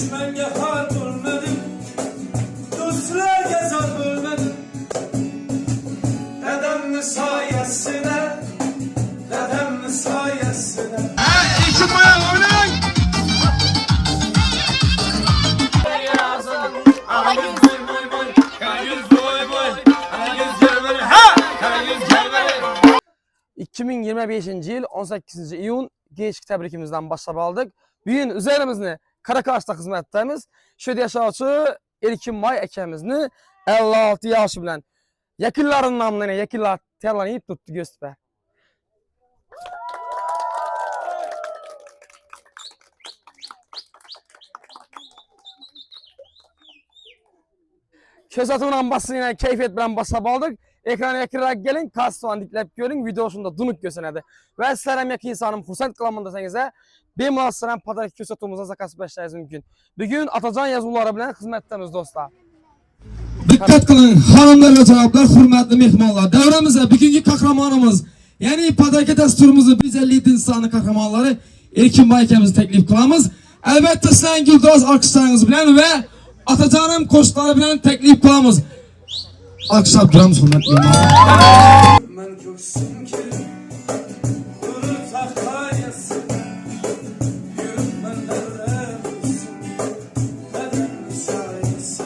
Düşmenge har bulmadım, dostlarga zor bulmadım. Dedemni sayesinde, dedemni sayesinde. İçin bayağı oynayın. Karagöz boy boy boy, Karagöz boy boy, Karagöz gel ha, Karagöz gel 2025 yıl 18 iyun gençlik təbrikimizdən başlap aldıq. Bugün üzerimizni Karakaş'ta hizmettemiz. Şöyle yaşayıcı Erkin May ekemizni 56 yaşı bilen yakınların namına yakınlar terlanıyıp tuttu göster. Köz atımla basıyla keyfiyet bilen basap aldık. Ekrana yakırarak gelin, kastıvan diklep görün, videosunda dunuk gösənədir. Və sizlərəm yakın insanım Fursat kılamındasınızə, benim asıram padarak köz atımıza zakası başlayız mümkün. Bugün Atacan yazıları bilen hizmettemiz dostlar. Dikkat kılın hanımlar ve cevaplar, hürmetli mehmanlar. Devremizde bugünkü kahramanımız, yani padarki dasturumuzun 157 sanı kahramanları Erkin Baykemizi teklif kılamız. Elbette sizden güldüraz alkışlarınız bilen ve Atacan'ın koşulları bilen teklif kılamız. Alkışlar duramız hürmetli mehmanlar. Ben köksüm ki, durur tahtayası, yürütmen devresin, bedenli sayesi.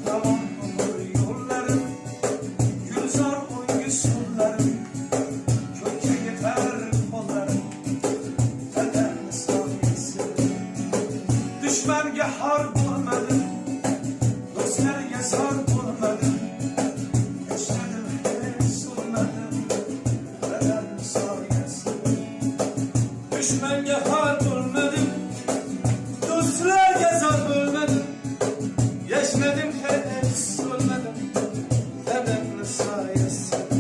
Tamam olur yollarım, gülzar boy güçlülerim, köke yeter kollarım, bedenli sayesi. Düşmenge har bulmadım, dostlarga zor bulmadım. Düşmenge har bulmadım, dostlarga zor bulmadım. Yaşmadım hiç olmadım, dedemni sayesinde.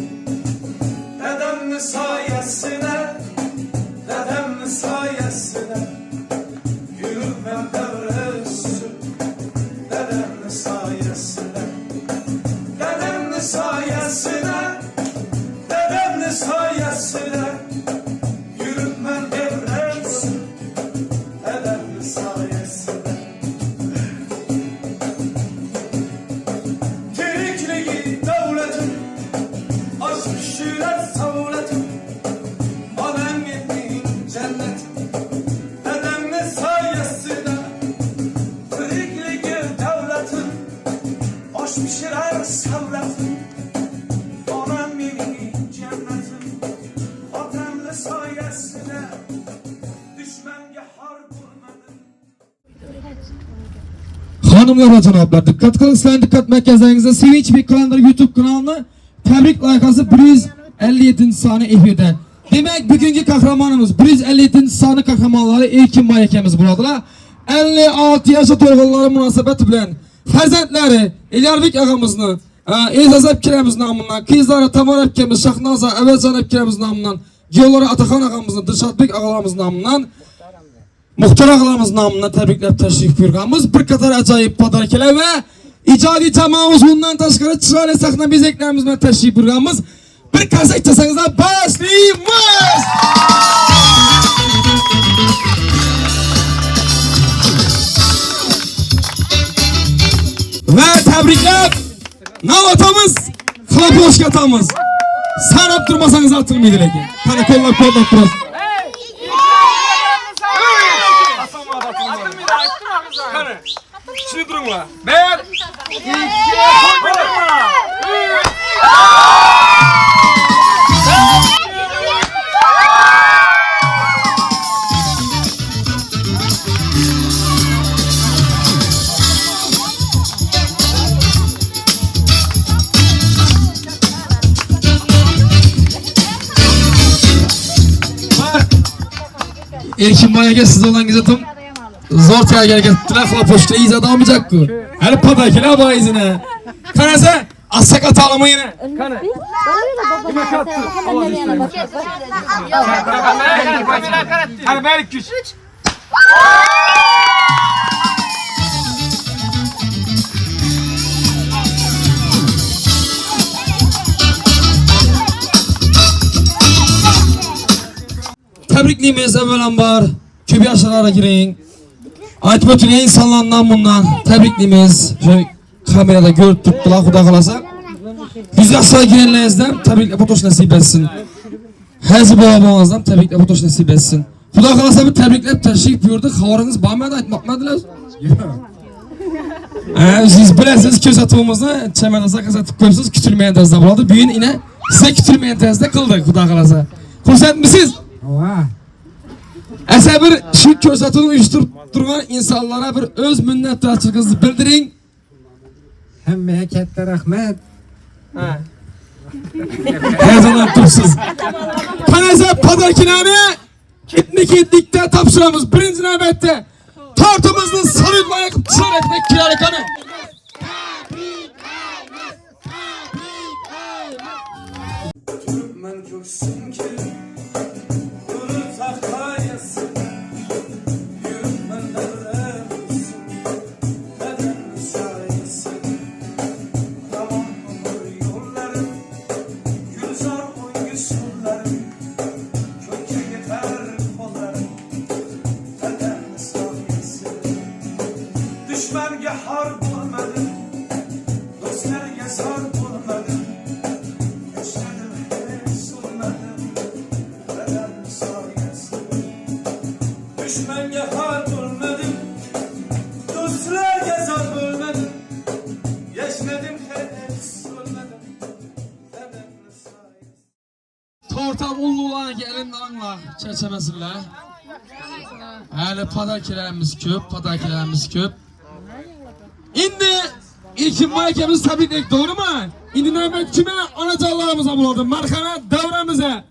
Dedemni sayesinde, dedemni sayesinde. Yürümem devresin, dedemni sayesinde. Dedemni sayesinde, dedemni sayesinde. Yürümem devresin, dedemni sayesinde. Tirikliği devletim, aşk şiret savletim. Anam gittiğin cennetim, dedemni sayesinde. Tirikliği devletim, aşk şiret savletim. Anam benim cennetim, vatanlı sayesinde. Düşmenge har bulmadım. Hanımlar ve cevaplar, dikkat kılın sizden dikkat merkezlerinizde Sevinç bir Kalandır YouTube kanalını tebrik layıkası 157 sani efirde. Demek bugünkü kahramanımız 157 sani kahramanları Erkin Mayekemiz buradalar. 56 yaşa toğulları münasebeti bilen ferzentleri İlyarbek ağamızın, Elzaz Epkiremiz namından, kızları Tamar Epkiremiz, Şahnaza Evelcan Epkiremiz namından, Yolları Atakan ağamızın, Dırşatbek ağalarımız namından, Muhtar ağalarımız namından tebrikler teşrif buyurganımız. Bir kadar acayip padarkeler ve icadi cemaımız bundan taşkara çırağıyla sahne bezeklerimizden teşrif buyurganımız. Bir kaset çesenizden başlayımız. Ve tebrikler Navatamız, Klapoşkatamız. Sarap durmasanız atılmaydı leki. Hani kollak biraz. Şimdi durun la. Bir, iki, Erkin Mayek'e siz olan gizadım. Zor tiyagel gettiler, Klapoşka iyice adamayacak ku. Her padarkeler bu izine. Kanese, assak atalımı yine. Kanı. kime kattı? Allah istedim. Hadi berik güç. Tebrikliyimiz evvelen var. Köbi aşağılara girin. Aytib o'tgan insanlardan bundan tabriklimiz. Şu kamerada görüp tuttular, Xudo xolasa. Yüzde sağ girenlerinizden tabrikle fotoğraf nasip etsin. Hazı babamızdan tabrikle fotoğraf nasip etsin. Xudo xolasa bir tabriklep teşrif buyurduk. Xabarınız barmadı, aytmoqmadilar. Siz bilesiz ko'rsatuvimizni chamadasa qazatib qo'yibsiz, kutilmagan tarzda bo'ladi. Bugun ina siz kutilmagan tarzda qildik, Xudo xolasa. Xursandmisiz? Asa bir shu ko'rsatuvni uyushtirib turgan insonlarga bir o'z minnatdorchiligingizni bildiring. Hammaga katta rahmat. Heyecandan tursiz. Qanasa padarkinani ketma-ketlikda topshiramiz. Birinchi navbatda tortimizni salyutlarga qilib tushar etmek kirar ekani. Türkmen köksün ki Yürü takayasın Yürütmen devresin Neden müsaitsin Tamam ömür yollarım Gülzar uygusullarım Köke yeter kollarım Neden müsaitsin Düşmenge harp olmadım Dostlarga zar olmadım Düşmenge har bulmadım Dostlarga zar bulmadım Yaşmadım hiç olmadım Tortam ullularga elimden anla çerçevesinler. Hali padarkilerimiz köp, padarkilerimiz köp. İndi ilkin maykemiz tabriklik, doğru mu? İndi nöbet kime? Anacanlarımıza buladı. Markana devremize.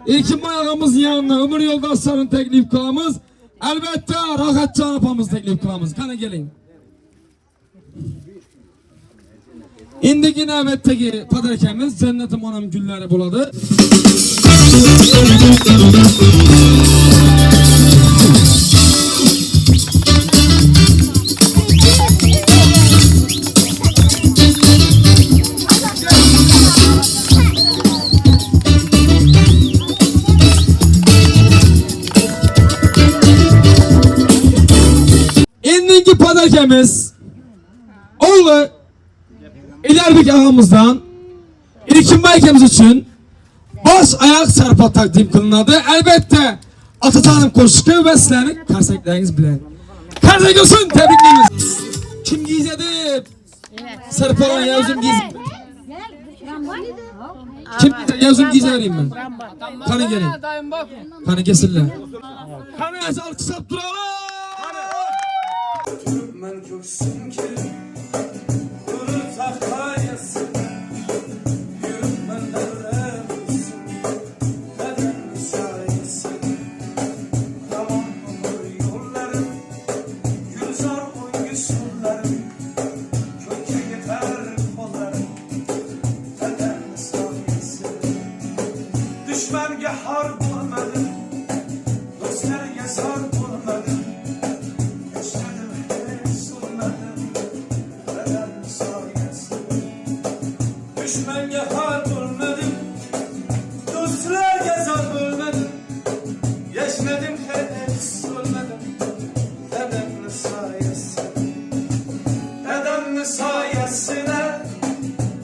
İlkin mayağımız yanına ömür yoldaşlarını teklif kılamız. Elbette Rahatcan apamız teklif kılamız. Kana gelin. İndiki nöbetteki padarkemiz cennetim anam gülleri buladı. İndiki padarkemiz oğlu İlerbek ağamızdan İlkin maykemiz için baş ayak sarpa takdim kılınadı. Elbette Atatanım koşku ve sizlerin karsekleriniz bilen. Karsek olsun, tebrikliyimiz. Kim giyzedi? Sarpa olan yazım giyzedi. Kim yazım giyze vereyim ben. Kanı gelin. Kanı kesinler. Kanı yazal kısap duralım. Türkmen köksün ki Yürü takayasın Yürütmen devresin Neden müsaitsin Tamam ömür yollarım Gülzar uygusullarım Köke yeter kollarım Neden müsaitsin Düşmenge harp olmadım Dostlarga zar olmadım Yaşadım hiç olmadım Neden müsaitsin Düşmenge harp olmadım Dostlarga zar olmadım Yaşadım hiç olmadım Neden müsaitsin Neden müsaitsine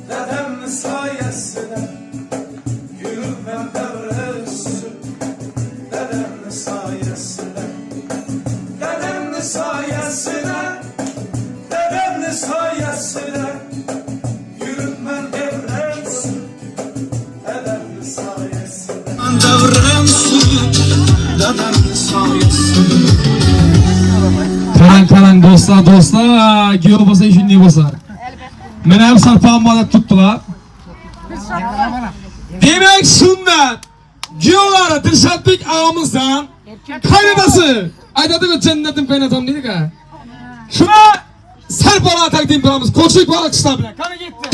Neden müsaitsine Yürümem devresin Neden müsaitsine Neden müsaitsine Neden müsaitsine Yürümem devresin Neden müsaitsine Devresin Neden müsaitsine Karan dostlar giyo bolsa ishunday bo'lsa. Meni ham sarpam odat tutdilar. Demek shunda giyolari Dilshodbek ağamızdan qaynatasi aytadi-ku jannatim qaynatam deydi-ku. Shuna sarpalar taqdim qilamiz. Qo'shiq va alqishlar bilan. Qani ketdi.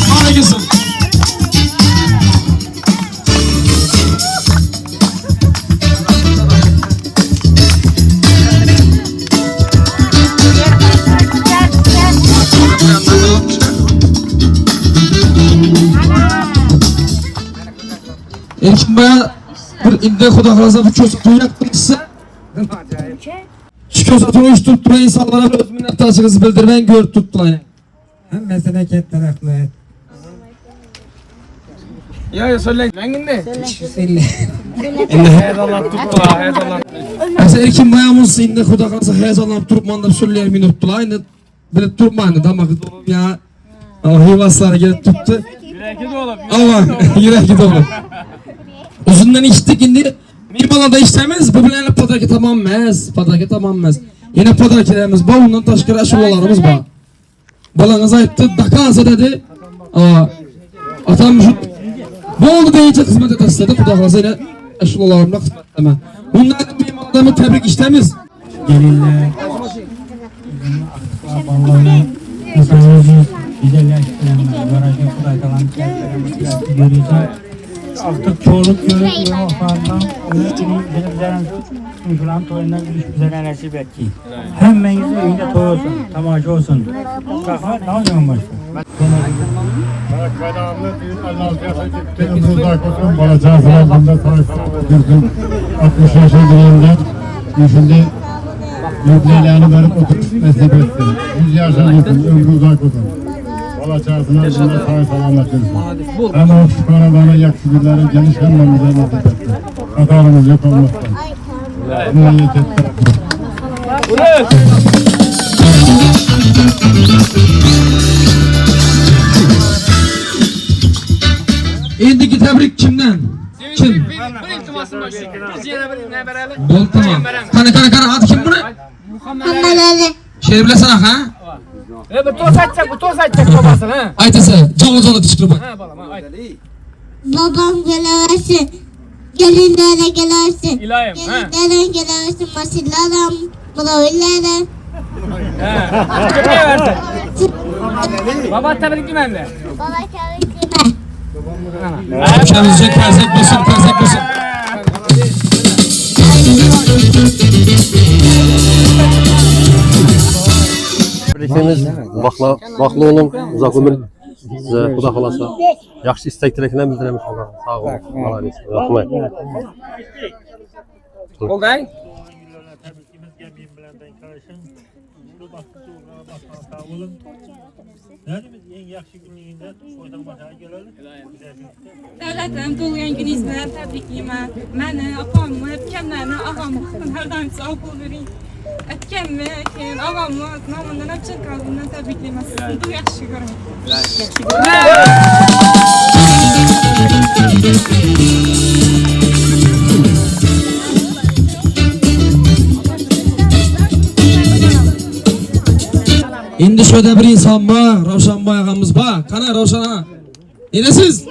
Qani kelsin. Erkin baya bir indi Xudo xolasa bu ko'rsatuv yaptırmışsa şu ko'rsatuv uyushtirib turgan insonlarga o'z minnatdorchiligimizni bildirmay ko'rib turibdilar. Hammasiga katta rahmat. Ya söyleyin. Renginde. Heyecanlanıp tuttular, heyecanlanıp. Mesela Erkin baya muzsi indi Xudo xolasa heyecanlanıp turibman deb söyleyer minutdilar. Endi bilib turibman damag'i ya. Hivaslar gelip tuttu. Yüreki dolup. Ama yüreki dolu. Uzundan içtik indi. Mirbalada işlemiz bu bilen padarki tamammaz. Padarki tamammaz. Yine padarkilerimiz var. Ondan taşkara aşılalarımız var. Balanız ayıptı. Dakansa dedi. Atam şu bu oldu deyince hizmet etestedi. Kudaklasa yine aşılalarımla hizmet etmem. Bundan mirbalada tebrik işlemiz. Gelinler. Vallahi insanımızı güzelleştirenler, varacak bırakılan kentlerimizi göreceğiz. Artık çoğuluk görüp yollarından bilimlerin sunulan toyundan gülüş bize nasip etti. Hemmenizi evinde toy olsun, tamaşa olsun. Kalkma, ne oluyor başta? Kaynağımda Allah yaşa gitti. Uzak olsun. Balacağızlar bunda savaştırdım. 60 yaşa gireyimde. Şimdi yükleylerini verip oturup meslek etsin. 100 yaşa olsun. Ömrü uzak olsun. Balacağızlar bunda savaştırdım. Hem o karavanın yakışıklıları geniş hem de bize nasip etti. Hatarımız yok olmaktan. Buna yetetti. Endiki tebrik kimden? Kim? Bir iltimasın başı. Biz yine bir ne verelim? Bol tamam. Kana at kim bunu? Şey bilesene ha? Bu toz açacak babasını ha. Aytasa canlı tışkırma. Ha balam ha aynen. Babam gelersin, gelinlere gelersin, İlayim ha. gelinlere gelersin, masillere, mulavillere. Köpeğe verdi. Baba tebrikli bende. Baba çağırdı ben. Hemşehrimizce kerzek basın. Tebrikimiz vaklı olun, uzak ömür size Xudo xolasa. Yaxşı istek tileklerini bildiremiz. Sağ olun. Allah razı olsun. Rahmet. Oldu ha? Devletim doğuyan gününüzle tebrikliyim. Məni, apamı, etkemlerini, ağamı, her daim sağ ol verin. Etkemmi, ağamı, namından, hepçin kalbimden tebrikliyim. Sizi de yaxşı görün. Endi şöyle bir insan var, Ravşan Bey ağamız var. Kana Ravşan ağa. Neresiz?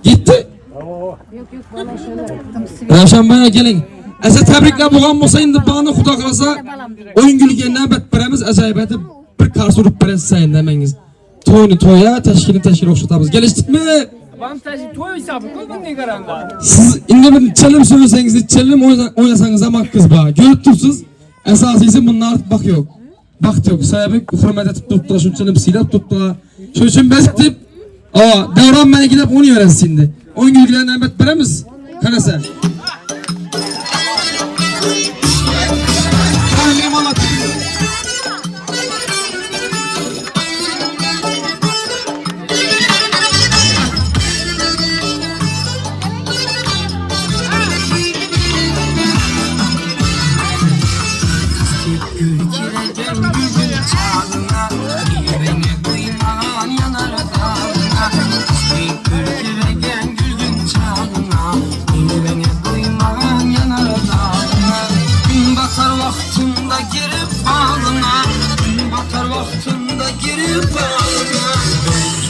Gitti. Ravşan Bey'e gelin. Ese tebrikler bulan olsa indi bana Xudo xolasa oyun gülgenden betberemiz acayibeti bir karşı urup beresiz sayın demeniz. Toyunu toya, teşkili okşatamız. Geliştik mi? Babam taşı toy hesabı koydun ne garanda? Siz indi bir çelim söyleseniz, çelim oynasanız ama kız var. Görüp tursunuz. Esasıysa bunlar bak yok. Bak yok. Sahibi hürmet etip tuttular, şunun çelim silap tuttular. Şu için bezitip, devran beni gidip onu öğrensin şimdi. Oyun gülgülerinden betberemiz. Kanese.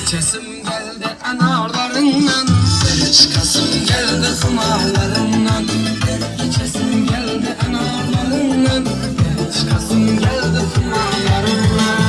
İçesim geldi enarlarından, çıkasım geldi hımalarından. İçesim geldi enarlarından, çıkasım geldi hımalarından.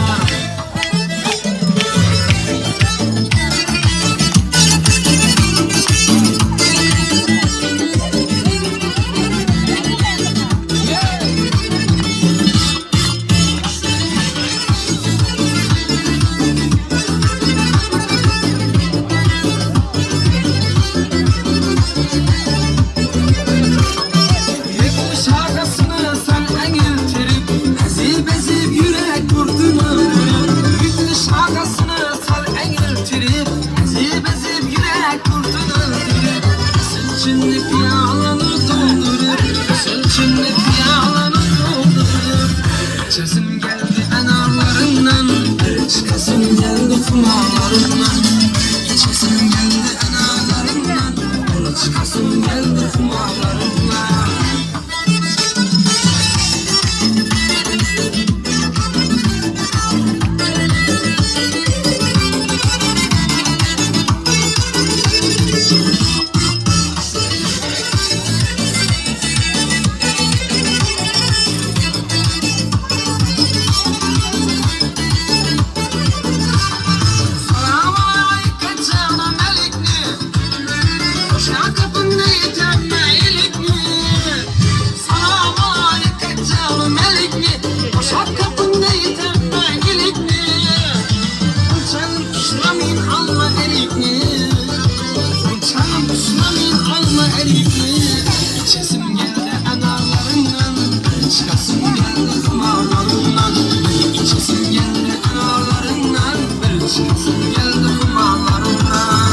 geldi kumarlarımdan.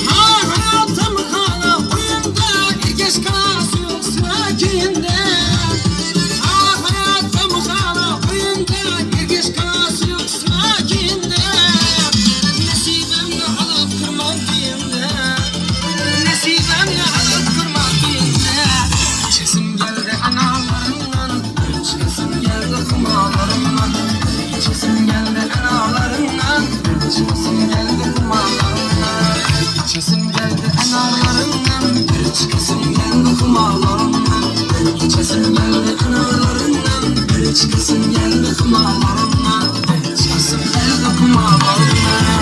Hayatım hala oyunda, geç kalası yok sakinde. Hayatım hala oyunda, geç kalası yok sakinde. Nesibemle alıp kırmak diyende, nesibemle alıp kırmak diyende. İçesim geldi analarından, içesim geldi kumarlarından. İçesim geldi analarından, içesim geldi kumarlarından. İçesim geldi analarından, içesim geldi kumarlarından. İçesim geldi analarından, içesim geldi kumarlarından. İçesim geldi kumarlarından.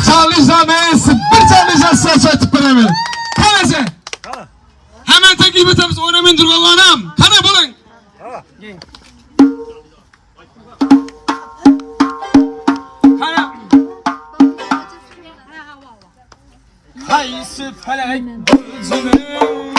Çalışamayız, bir çalışa saçatıp beraber. Kalese. Hemen teklif etimiz oynamayın durgalanam. Kana bulun. Kana. Haysı felek zümrüm.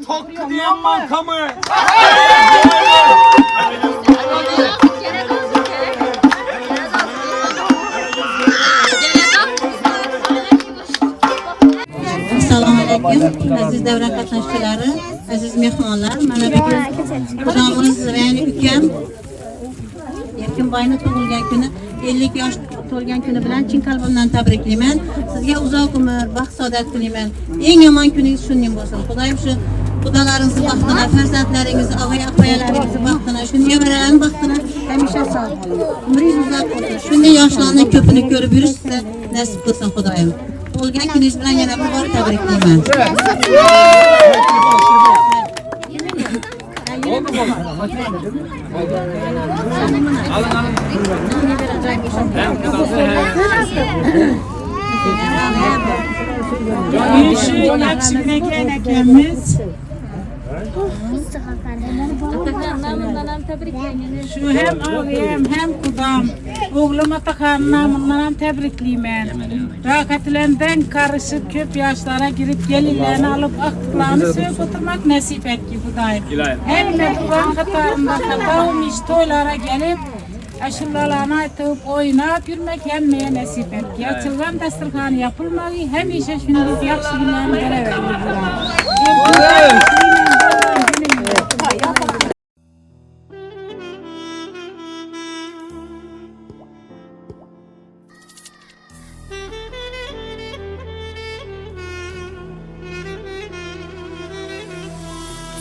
Tokku diyen mankamı. Assalomu alaykum aziz davra qatnashchilari, aziz mehmonlar. Mana bugun qudamiz, ya'ni ukam Erkinboyni tug'ilgan kuni, 50 yosh to'lgan kuni bilan chin qalbimdan tabriklayman. Sizga uzoq umr, baxt saodat tilayman. Eng yomon kuningiz shunday bo'lsin. Xudoyim shu xudolaringizni baxtini, farzandlaringizni, og'ay-opalaringizni baxtini, shu nevaralaringiz baxtini hamisha sog' bo'ling. Umringiz uzoq bo'lsin. Shunday yoshlarni ko'pini ko'rib yurish sizga nasib qilsin Xudoyim. Tug'ilgan kuningiz bilan yana bir bor tabriklayman. Şu yakışıklıken ekemiz. Şu hem ağabeyim hem kudam. Oğlum Atakan'ın namından tebrikliyim. Rakatlerinden karışıp köp yaşlara girip gelinlerini alıp aktıklarını söğüp oturmak nasip et ki Kudayım. Hem de kudam katarında hata olmuş toylara gelip aşılalarını aytıp oynayıp yürümek hemmeye nasip et ki. Açılgan dasturxanı yapılmağı hemşe şununuz yaxşı günlerini beraber.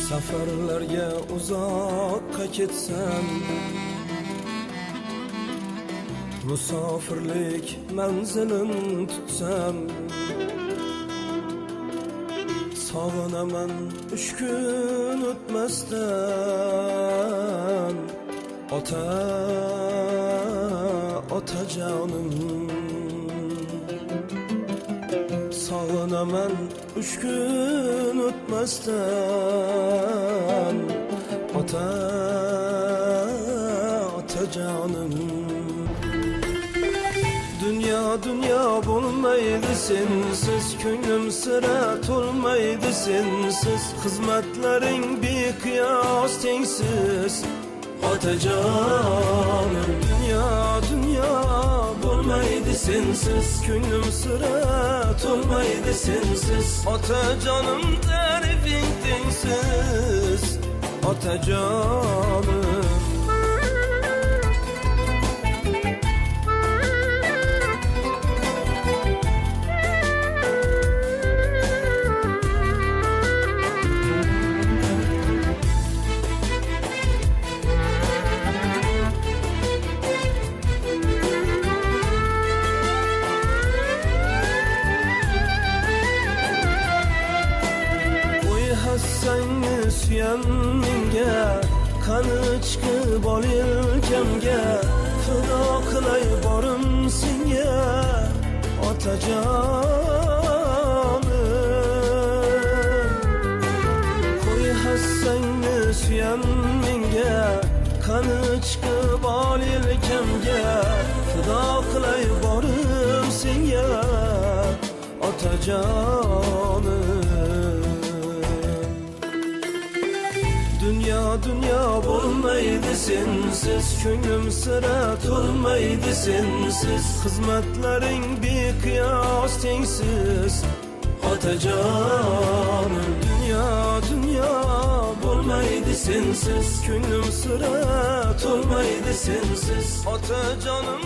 Safarlarga uzoqqa ketsam, musofirlik manzilim tutsam, sog'inaman 3 kun o'tmasdan otajonim. Sog'inaman 3 kun o'tmasdan otajonim. Dünya bo'lmaydi sensiz, ko'nglim sira to'lmaydi sensiz. Xizmatlaring beqiyos tengsiz otajonim. Dünya bo'lmaydi sensiz, ko'nglim sira to'lmaydi sensiz. Otajonim tarifing tengsiz otajonim. Hassani suyan menga, qani chiqib ol yelkamga, fido qilay borim senga otajonim. Qo'y hassani suyan menga, qani chiqib ol yelkamga, fido qilay borim senga otajonim. Dünya bo'lmaydi sensiz, ko'nglim sira to'lmaydi sensiz. Xizmatlaring beqiyos tengsiz otajonim. Dünya bo'lmaydi sensiz, ko'nglim sira to'lmaydi sensiz otajonim.